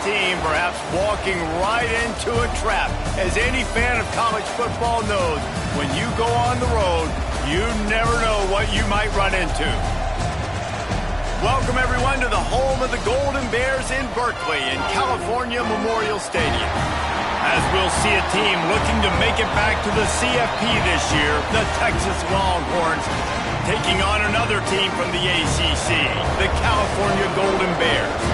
team perhaps walking right into a trap. As any fan of college football knows, when you go on the road, you never know what you might run into. Welcome, everyone, to the home of the Golden Bears in Berkeley in California Memorial Stadium. As we'll see a team looking to make it back to the CFP this year, the Texas Longhorns, taking on another team from the ACC, the California Golden Bears.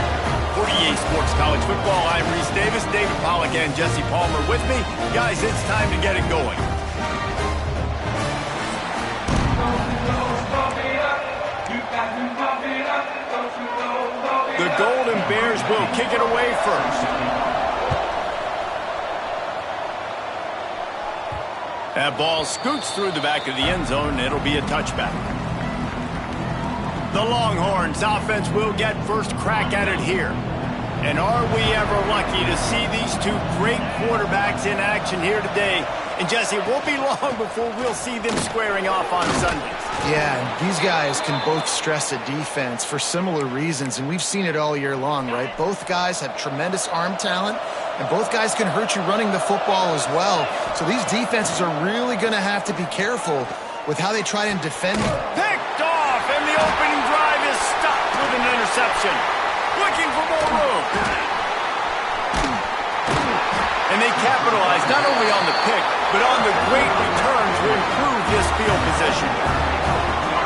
48 Sports College Football, I'm Reese Davis, David Pollack, and Jesse Palmer with me. Guys, it's time to get it going. The Golden Bears will kick it away first. That ball scoots through the back of the end zone, and it'll be a touchback. The Longhorns offense will get first crack at it here. And are we ever lucky to see these two great quarterbacks in action here today? And Jesse, it won't be long before we'll see them squaring off on Sundays. Yeah, and these guys can both stress a defense for similar reasons, and we've seen it all year long, right? Both guys have tremendous arm talent, and both guys can hurt you running the football as well. So these defenses are really going to have to be careful with how they try and defend. Picked off, and the opening drive is stopped with an interception. Looking for more room. And they capitalize not only on the pick, but on the great return to improve this field position.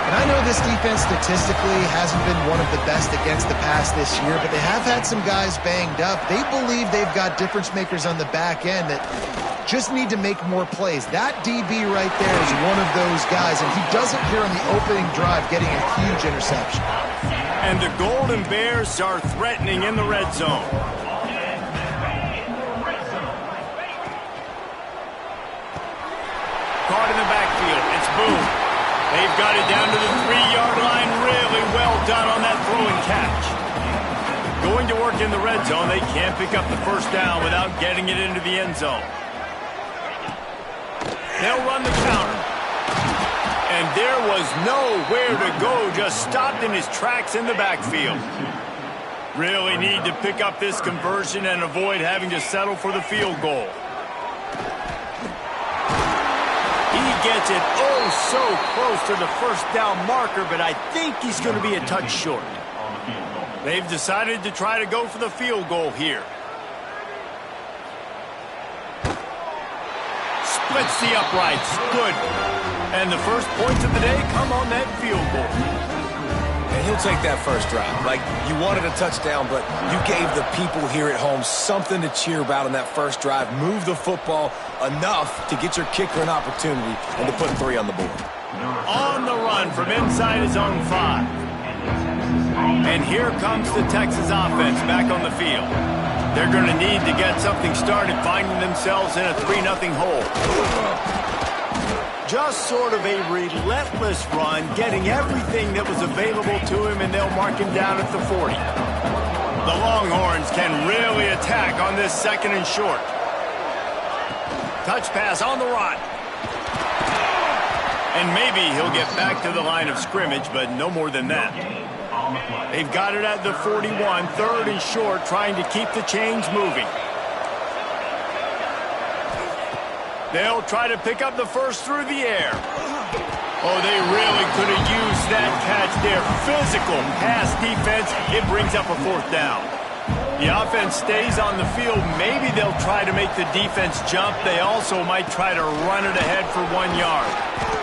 And I know this defense statistically hasn't been one of the best against the pass this year, but they have had some guys banged up. They believe they've got difference makers on the back end that just need to make more plays. That DB right there is one of those guys, and he does it here on the opening drive, getting a huge interception. And the Golden Bears are threatening in the red zone. Caught in the backfield. It's Boone. They've got it down to the 3-yard line. Really well done on that throw and catch. Going to work in the red zone. They can't pick up the first down without getting it into the end zone. They'll run the counter. And there was nowhere to go. Just stopped in his tracks in the backfield. Really need to pick up this conversion and avoid having to settle for the field goal. Gets it so close to the first down marker, but I think he's going to be a touch short. They've decided to try to go for the field goal here. Splits the uprights. Good. And the first points of the day come on that field goal. And he'll take that first drive. Like, you wanted a touchdown, but you gave the people here at home something to cheer about on that first drive. Move the football enough to get your kicker an opportunity and to put 3 on the board. On the run from inside his own 5. And here comes the Texas offense back on the field. They're going to need to get something started, finding themselves in a 3-0 hole. Just sort of a relentless run, getting everything that was available to him, and they'll mark him down at the 40. The Longhorns can really attack on this 2nd and short. Touch pass on the run. And maybe he'll get back to the line of scrimmage, but no more than that. They've got it at the 41, 3rd and short, trying to keep the chains moving. They'll try to pick up the first through the air. Oh, they really could have used that catch there. Physical pass defense. It brings up a 4th down. The offense stays on the field. Maybe they'll try to make the defense jump. They also might try to run it ahead for 1 yard.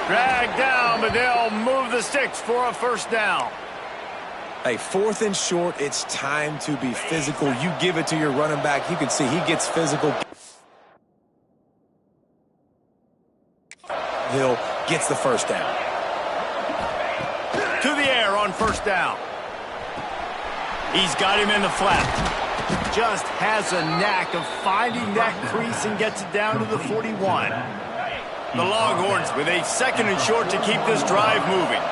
Drag down, but they'll move the sticks for a first down. Hey, 4th and short, it's time to be physical. You give it to your running back. You can see he gets physical. Hill gets the first down. To the air on first down. He's got him in the flat. Just has a knack of finding that crease and gets it down to the 41. The Longhorns with a 2nd and short to keep this drive moving.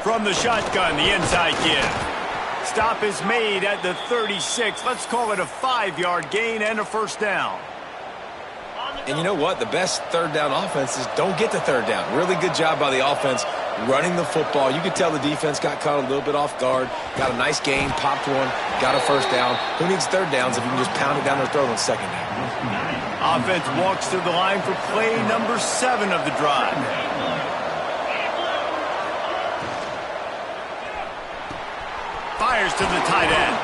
From the shotgun, the inside give. Stop is made at the 36. Let's call it a 5-yard gain and a first down. And you know what? The best 3rd down offenses don't get the 3rd down. Really good job by the offense running the football. You could tell the defense got caught a little bit off guard, got a nice gain, popped one, got a first down. Who needs third downs if you can just pound it down their throat on second down? Offense walks to the line for play number 7 of the drive. Fires to the tight end.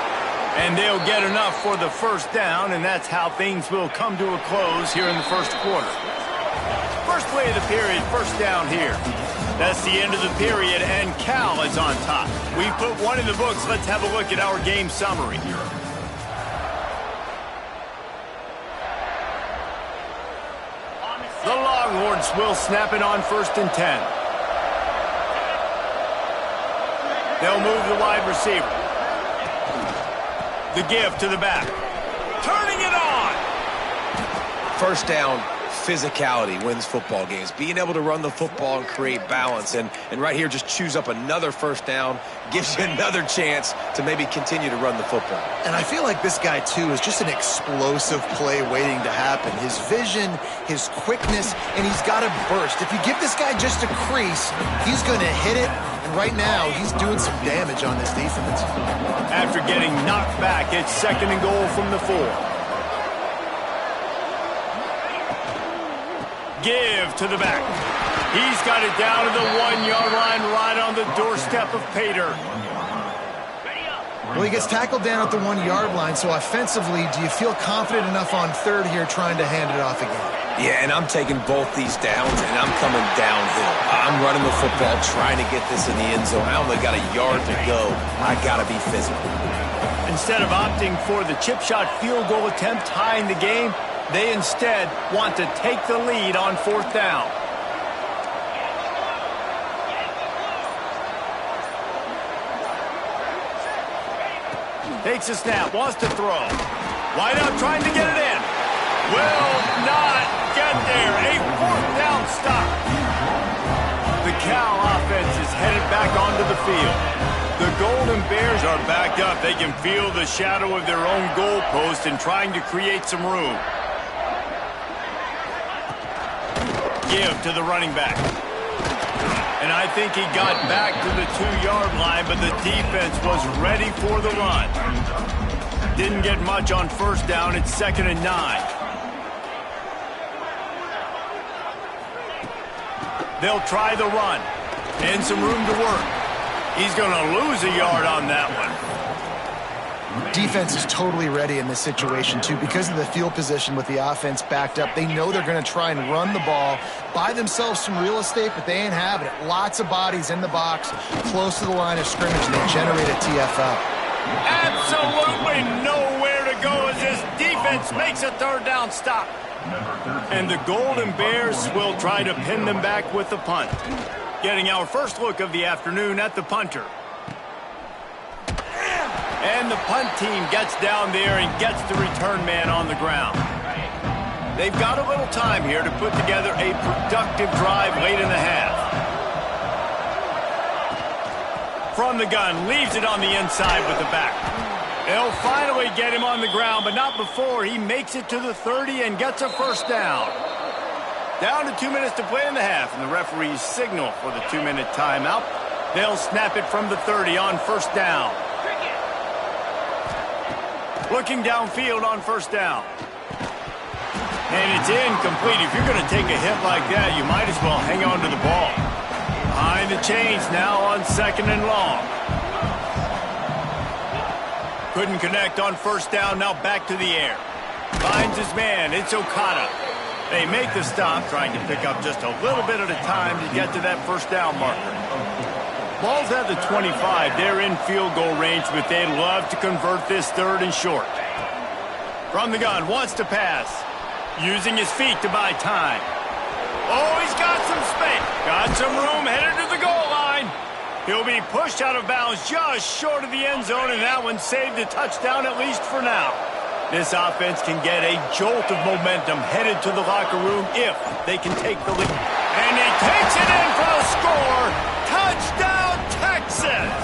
And they'll get enough for the first down, and that's how things will come to a close here in the first quarter. First play of the period, first down here. That's the end of the period, and Cal is on top. We put one in the books. Let's have a look at our game summary. The Longhorns will snap it on 1st and 10. They'll move the wide receiver. The give to the back. Turning it on. First down, physicality wins football games. Being able to run the football and create balance. And right here, just choose up another first down, gives you another chance to maybe continue to run the football. And I feel like this guy, too, is just an explosive play waiting to happen. His vision, his quickness, and he's got a burst. If you give this guy just a crease, he's going to hit it. And right now, he's doing some damage on this defense. After getting knocked back, it's 2nd and goal from the 4. Give to the back. He's got it down to the 1-yard line right on the doorstep of Pater. Well, he gets tackled down at the 1-yard line, so offensively, do you feel confident enough on 3rd here trying to hand it off again? Yeah, and I'm taking both these downs, and I'm coming downhill. I'm running the football, trying to get this in the end zone. I only got a yard to go. I got to be physical. Instead of opting for the chip shot field goal attempt tying the game, they instead want to take the lead on 4th down. Takes a snap, wants to throw. Wide out trying to get it in. Will not get there. A 4th down stop. The Cal offense is headed back onto the field. The Golden Bears are backed up. They can feel the shadow of their own goalpost and trying to create some room. Give to the running back. And I think he got back to the 2-yard line, but the defense was ready for the run. Didn't get much on 1st down. It's 2nd and 9. They'll try the run. And some room to work. He's going to lose a yard on that one. Defense is totally ready in this situation, too. Because of the field position with the offense backed up, they know they're going to try and run the ball, buy themselves some real estate, but they ain't having it. Lots of bodies in the box, close to the line of scrimmage, and they generate a TFL. Absolutely nowhere to go as this defense makes a 3rd down stop. And the Golden Bears will try to pin them back with the punt. Getting our first look of the afternoon at the punter. And the punt team gets down there and gets the return man on the ground. They've got a little time here to put together a productive drive late in the half. From the gun, leaves it on the inside with the back. They'll finally get him on the ground, but not before he makes it to the 30 and gets a first down. Down to 2 minutes to play in the half, and the referees signal for the 2-minute timeout. They'll snap it from the 30 on 1st down. Looking downfield on 1st down. And it's incomplete. If you're going to take a hit like that, you might as well hang on to the ball. Behind the chains now on 2nd and long. Couldn't connect on 1st down, now back to the air. Finds his man, it's Okada. They make the stop, trying to pick up just a little bit at a time to get to that 1st down marker. Ball's at the 25. They're in field goal range, but they'd love to convert this 3rd and short. From the gun, wants to pass. Using his feet to buy time. Oh, he's got some space. Got some room, headed to the goal line. He'll be pushed out of bounds just short of the end zone, and that one saved a touchdown at least for now. This offense can get a jolt of momentum headed to the locker room if they can take the lead. And he takes it in for a score. Touchdown, Texas!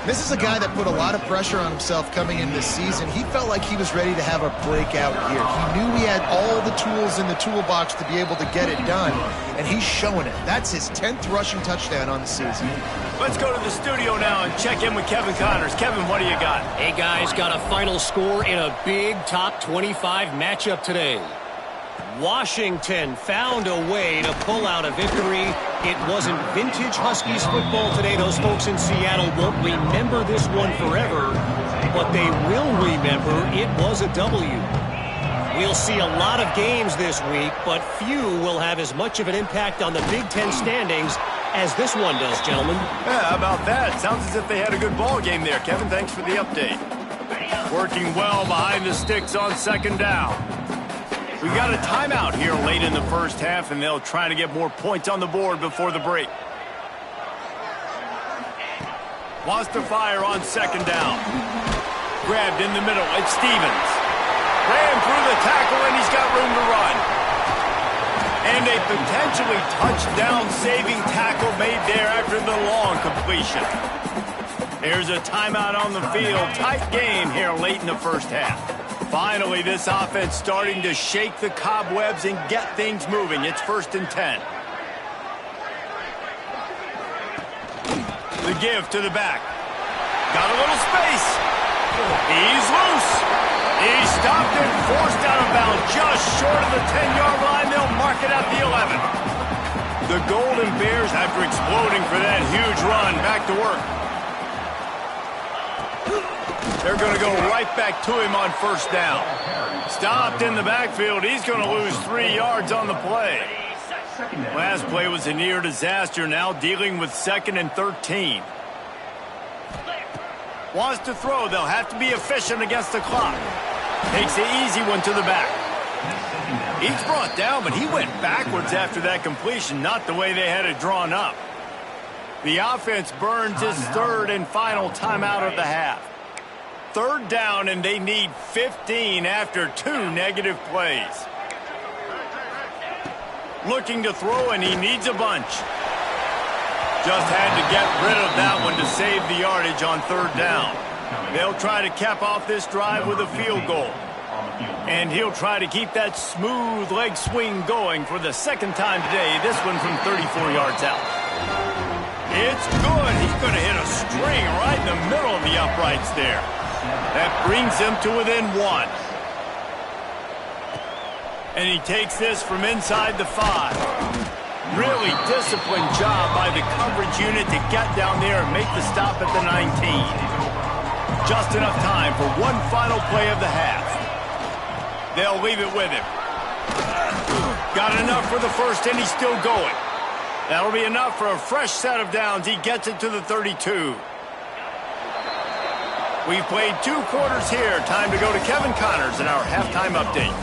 This is a guy that put a lot of pressure on himself coming into this season. He felt like he was ready to have a breakout year. He knew he had all the tools in the toolbox to be able to get it done, and he's showing it. That's his 10th rushing touchdown on the season. Let's go to the studio now and check in with Kevin Connors. Kevin, what do you got? Hey, guys, got a final score in a big top 25 matchup today. Washington found a way to pull out a victory. It wasn't vintage Huskies football today. Those folks in Seattle won't remember this one forever, but they will remember it was a W. We'll see a lot of games this week, but few will have as much of an impact on the Big Ten standings as this one does, gentlemen. Yeah, how about that? Sounds as if they had a good ball game there. Kevin, thanks for the update. Working well behind the sticks on second down. We've got a timeout here late in the first half, and they'll try to get more points on the board before the break. Wants to fire on second down. Grabbed in the middle. It's Stevens. Ran through the tackle, and he's got room to run. And a potentially touchdown-saving tackle made there after the long completion. There's a timeout on the field. Tight game here late in the first half. Finally, this offense starting to shake the cobwebs and get things moving. It's 1st and 10. The give to the back. Got a little space. He's loose. He's stopped and forced out of bounds just short of the 10-yard line. They'll mark it at the 11. The Golden Bears, after exploding for that huge run, back to work. They're going to go right back to him on first down. Stopped in the backfield. He's going to lose 3 yards on the play. Last play was a near disaster. Now dealing with 2nd and 13. Wants to throw. They'll have to be efficient against the clock. Takes the easy one to the back. He's brought down, but he went backwards after that completion. Not the way they had it drawn up. The offense burns his 3rd and final timeout of the half. 3rd down, and they need 15 after 2 negative plays. Looking to throw, and he needs a bunch. Just had to get rid of that one to save the yardage on 3rd down. They'll try to cap off this drive with a field goal. And he'll try to keep that smooth leg swing going for the 2nd time today, this one from 34 yards out. It's good. He's going to hit a string right in the middle of the uprights there. That brings him to within 1. And he takes this from inside the 5. Really disciplined job by the coverage unit to get down there and make the stop at the 19. Just enough time for one final play of the half. They'll leave it with him. Got enough for the first, and he's still going. That'll be enough for a fresh set of downs. He gets it to the 32. We've played 2 quarters here. Time to go to Kevin Connors in our halftime update.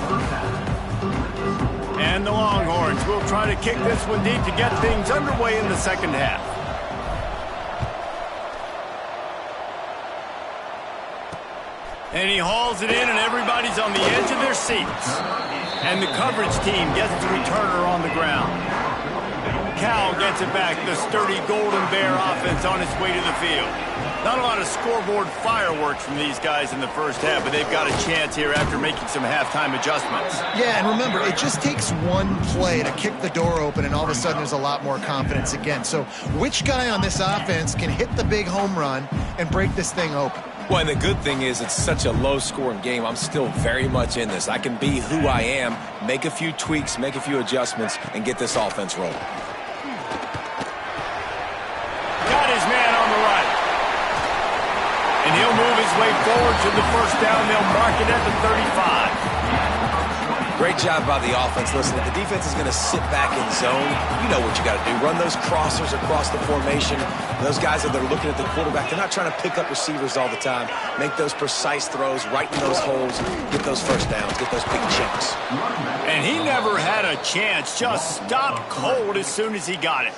And the Longhorns will try to kick this one deep to get things underway in the 2nd half. And he hauls it in, and everybody's on the edge of their seats. And the coverage team gets the returner on the ground. Cal gets it back. The sturdy Golden Bear offense on its way to the field. Not a lot of scoreboard fireworks from these guys in the first half, but they've got a chance here after making some halftime adjustments. Yeah, and remember, it just takes one play to kick the door open, and all of a sudden there's a lot more confidence again. So which guy on this offense can hit the big home run and break this thing open? Well, and the good thing is it's such a low-scoring game. I'm still very much in this. I can be who I am, make a few tweaks, make a few adjustments, and get this offense rolling. Got his man on the right. And he'll move his way forward to the first down. They'll mark it at the 35. Great job by the offense. Listen, if the defense is going to sit back in zone, you know what you got to do. Run those crossers across the formation. Those guys that are looking at the quarterback, they're not trying to pick up receivers all the time. Make those precise throws, right in those holes, get those first downs, get those big chunks. And he never had a chance. Just stopped cold as soon as he got it.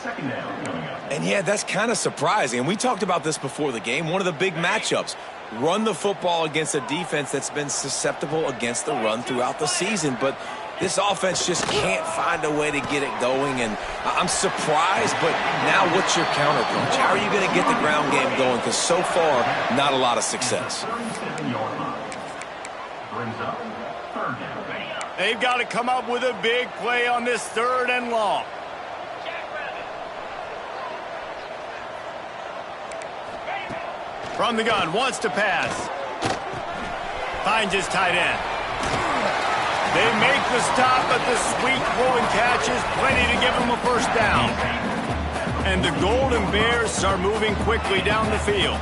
And yeah, that's kind of surprising. And we talked about this before the game. One of the big matchups. Run the football against a defense that's been susceptible against the run throughout the season. But This offense just can't find a way to get it going, and I'm surprised, but now what's your counterpunch? How are you going to get the ground game going? Because so far, not a lot of success. They've got to come up with a big play on this 3rd and long. From the gun, wants to pass. Finds his tight end. They make the stop, but the sweet throw and catch is plenty to give them a first down. And the Golden Bears start moving quickly down the field.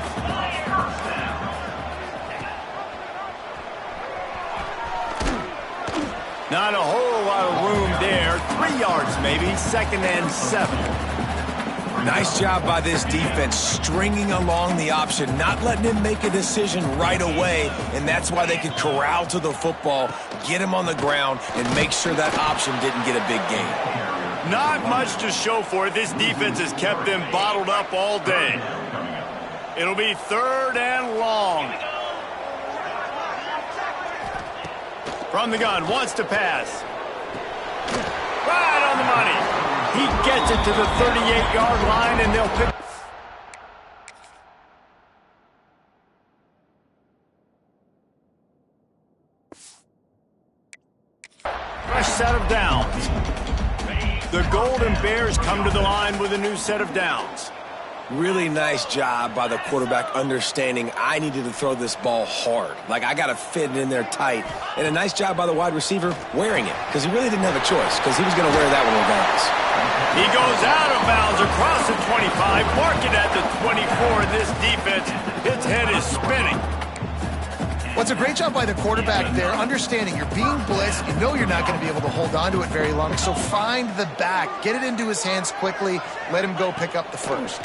Not a whole lot of room there. 3 yards maybe, 2nd and 7. Nice job by this defense, stringing along the option, not letting him make a decision right away, and that's why they could corral to the football, get him on the ground, and make sure that option didn't get a big gain. Not much to show for it. This defense has kept them bottled up all day. It'll be 3rd and long. From the gun, wants to pass. Right on the money. He gets it to the 38-yard line, and they'll pick. Fresh set of downs. The Golden Bears come to the line with a new set of downs. Really nice job by the quarterback understanding I needed to throw this ball hard. Like, I got to fit it in there tight. And a nice job by the wide receiver wearing it, because he really didn't have a choice, because he was going to wear that one regardless. He goes out of bounds across the 25, mark it at the 24, and this defense, its head is spinning. Well, it's a great job by the quarterback there, understanding you're being blitzed, you know you're not going to be able to hold on to it very long, so find the back, get it into his hands quickly, let him go pick up the first.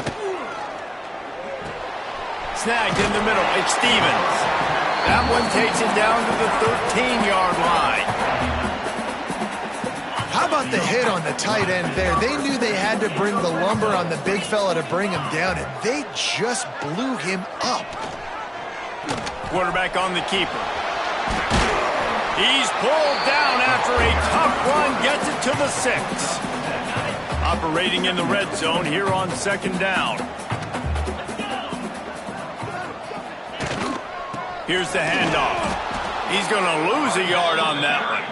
Snagged in the middle, it's Stevens. That one takes it down to the 13-yard line. How about the hit on the tight end there? They knew they had to bring the lumber on the big fella to bring him down, and they just blew him up. Quarterback on the keeper. He's pulled down after a tough run, gets it to the 6. Operating in the red zone here on 2nd down. Here's the handoff. He's going to lose a yard on that one.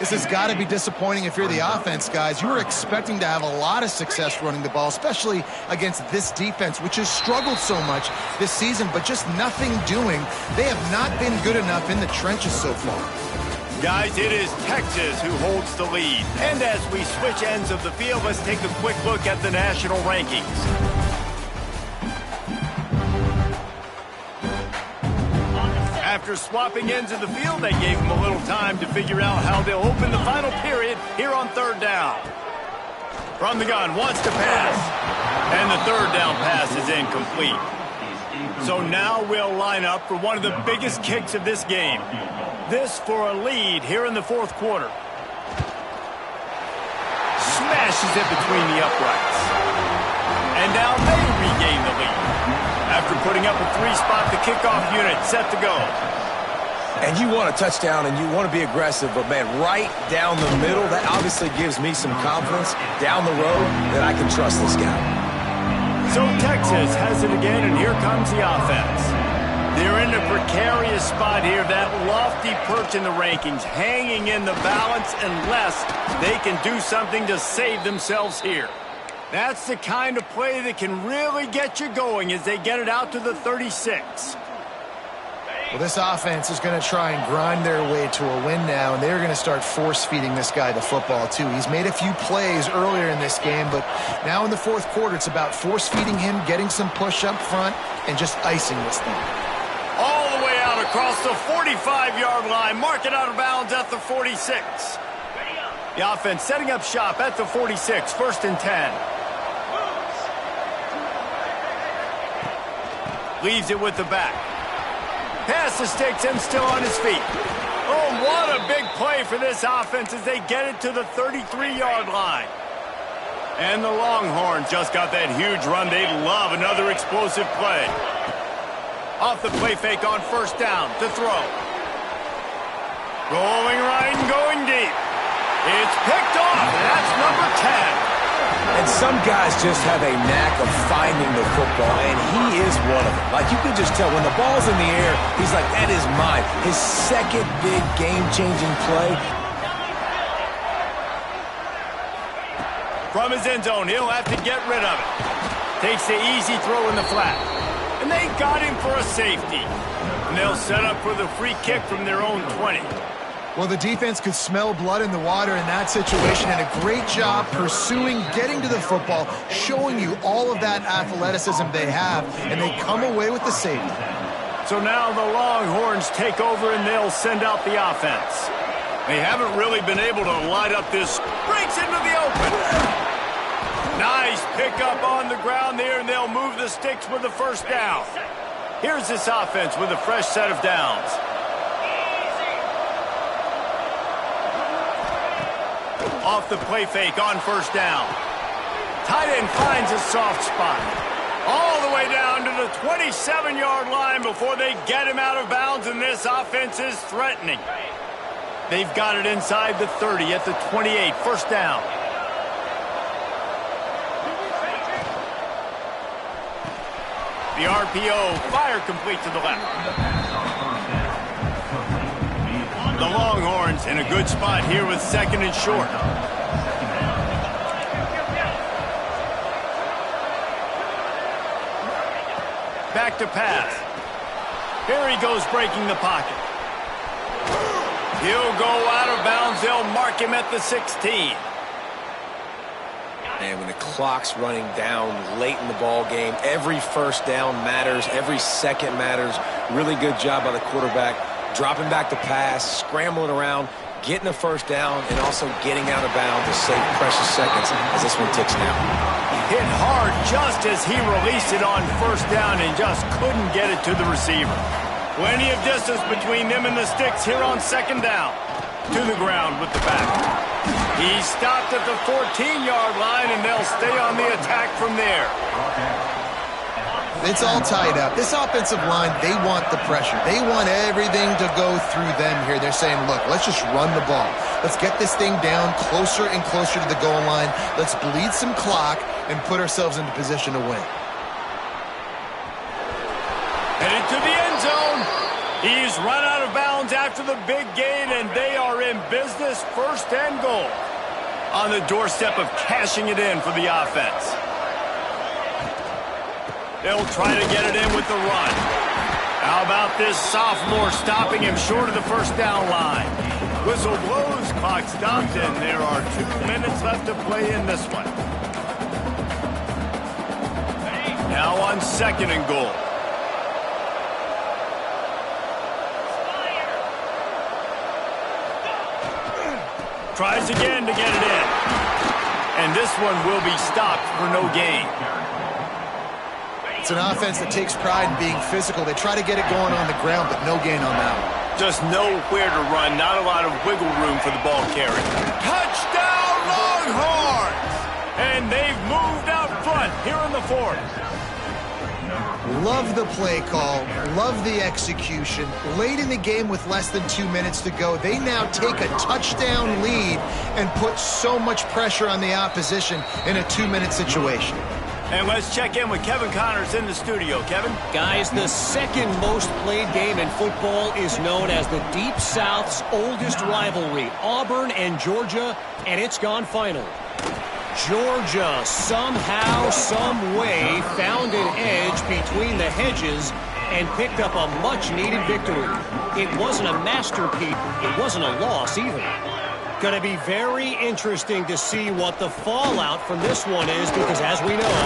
This has got to be disappointing if you're the offense, guys. You were expecting to have a lot of success running the ball, especially against this defense, which has struggled so much this season, but just nothing doing. They have not been good enough in the trenches so far. Guys, it is Texas who holds the lead. And as we switch ends of the field, let's take a quick look at the national rankings. After swapping ends of the field, they gave them a little time to figure out how they'll open the final period here on 3rd down. From the gun, wants to pass. And the 3rd down pass is incomplete. So now we'll line up for one of the biggest kicks of this game. This for a lead here in the 4th quarter. Smashes it between the uprights. And now they regain the lead. After putting up a 3-spot, the kickoff unit set to go. And you want a touchdown and you want to be aggressive, but, man, right down the middle, that obviously gives me some confidence down the road that I can trust this guy. So Texas has it again, and here comes the offense. They're in a precarious spot here, that lofty perch in the rankings, hanging in the balance unless they can do something to save themselves here. That's the kind of play that can really get you going as they get it out to the 36. Well, this offense is going to try and grind their way to a win now, and they're going to start force-feeding this guy the football, too. He's made a few plays earlier in this game, but now in the 4th quarter, it's about force-feeding him, getting some push up front, and just icing this thing. All the way out across the 45-yard line, mark it out of bounds at the 46. The offense setting up shop at the 46, 1st and 10. Leaves it with the back. Pass the sticks and still on his feet. Oh, what a big play for this offense as they get it to the 33-yard line. And the Longhorns just got that huge run. They'd love another explosive play. Off the play fake on 1st down to throw. Rolling right and going deep. It's picked off, and that's number 10. And some guys just have a knack of finding the football, and he is one of them. Like, you can just tell when the ball's in the air, he's like, that is mine. His second big game-changing play. From his end zone, he'll have to get rid of it. Takes the easy throw in the flat. And they got him for a safety. And they'll set up for the free kick from their own 20. Well, the defense could smell blood in the water in that situation, and a great job pursuing, getting to the football, showing you all of that athleticism they have, and they come away with the safety. So now the Longhorns take over, and they'll send out the offense. They haven't really been able to light up this. Breaks into the open. Nice pickup on the ground there, and they'll move the sticks with the first down. Here's this offense with a fresh set of downs. Off the play fake on first down. Tight end finds a soft spot. All the way down to the 27-yard line before they get him out of bounds, and this offense is threatening. They've got it inside the 30 at the 28. First down. The RPO, fire complete to the left. The Longhorns in a good spot here with second and short. Back to pass. Here he goes breaking the pocket. He'll go out of bounds. They'll mark him at the 16. And when the clock's running down late in the ball game, every first down matters. Every second matters. Really good job by the quarterback. Dropping back to pass, scrambling around, getting a first down, and also getting out of bounds to save precious seconds as this one ticks now. Hit hard just as he released it on first down and just couldn't get it to the receiver. Plenty of distance between them and the sticks here on second down. To the ground with the back. He stopped at the 14-yard line, and they'll stay on the attack from there. It's all tied up. This offensive line, they want the pressure. They want everything to go through them here. They're saying, look, let's just run the ball. Let's get this thing down closer and closer to the goal line. Let's bleed some clock and put ourselves into position to win. Headed to the end zone. He's run out of bounds after the big gain, and they are in business, first and goal. On the doorstep of cashing it in for the offense. They'll try to get it in with the run. How about this sophomore stopping him short of the first down line? Whistle blows, clock stopped, and there are 2 minutes left to play in this one. Now on second and goal. Tries again to get it in. And this one will be stopped for no gain. It's an offense that takes pride in being physical. They try to get it going on the ground, but no gain on that one. Just nowhere to run, not a lot of wiggle room for the ball carrier. Touchdown, Longhorns! And they've moved out front here in the fourth. Love the play call, love the execution. Late in the game with less than 2 minutes to go, they now take a touchdown lead and put so much pressure on the opposition in a 2-minute situation. And let's check in with Kevin Connors in the studio. Kevin? Guys, the second most played game in football is known as the Deep South's oldest rivalry, Auburn and Georgia, and it's gone final. Georgia somehow, some way found an edge between the hedges and picked up a much-needed victory. It wasn't a masterpiece. It wasn't a loss either. Going to be very interesting to see what the fallout from this one is, because as we know,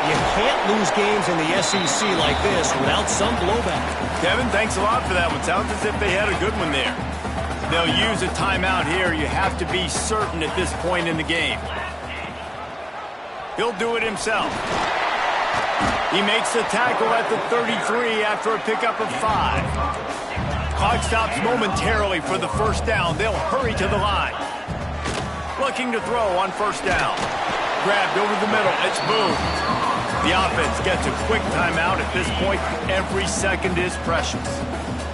you can't lose games in the SEC like this without some blowback. Kevin, thanks a lot for that one. Sounds as if they had a good one there. They'll use a timeout here. You have to be certain at this point in the game. He'll do it himself. He makes the tackle at the 33 after a pickup of 5. Clock stops momentarily for the first down. They'll hurry to the line. Looking to throw on first down. Grabbed over the middle. It's moved. The offense gets a quick timeout. At this point, every second is precious.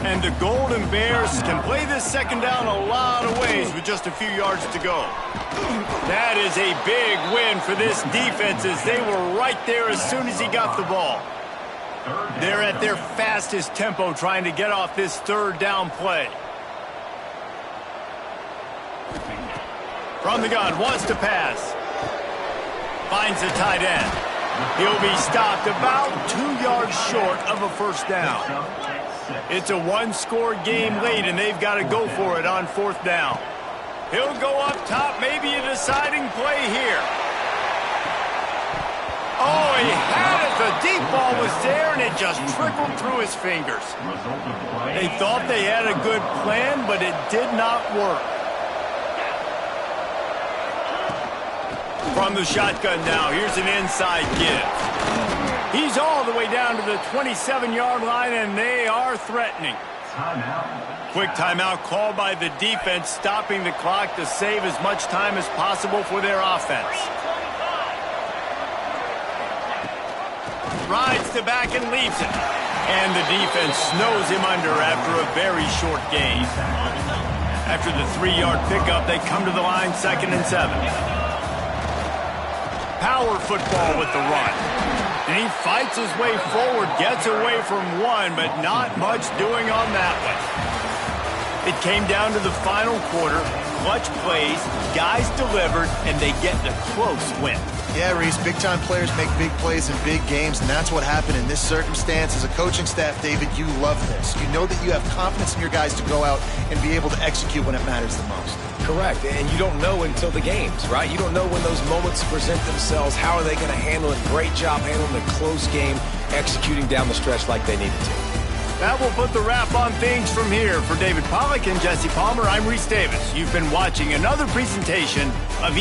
And the Golden Bears can play this second down a lot of ways with just a few yards to go. That is a big win for this defense as they were right there as soon as he got the ball. They're at their fastest tempo trying to get off this third down play. From the gun, wants to pass. Finds the tight end. He'll be stopped about 2 yards short of a first down. It's a one-score game late, and they've got to go for it on fourth down. He'll go up top, maybe a deciding play here. Oh, he had it. The deep ball was there, and it just trickled through his fingers. They thought they had a good plan, but it did not work. From the shotgun now, here's an inside give. He's all the way down to the 27-yard line, and they are threatening. Quick timeout called by the defense, stopping the clock to save as much time as possible for their offense. Rides to back and leaves it. And the defense snows him under after a very short gain. After the 3-yard pickup, they come to the line 2nd and 7. Power football with the run. And he fights his way forward, gets away from one, but not much doing on that one. It came down to the final quarter. Clutch plays, guys delivered, and they get the close win. Yeah, Reese, big-time players make big plays in big games, and that's what happened in this circumstance. As a coaching staff, David, you love this. You know that you have confidence in your guys to go out and be able to execute when it matters the most. Correct, and you don't know until the games, right? You don't know when those moments present themselves. How are they going to handle it? Great job handling a close game, executing down the stretch like they needed to. That will put the wrap on things from here. For David Pollack and Jesse Palmer, I'm Reese Davis. You've been watching another presentation of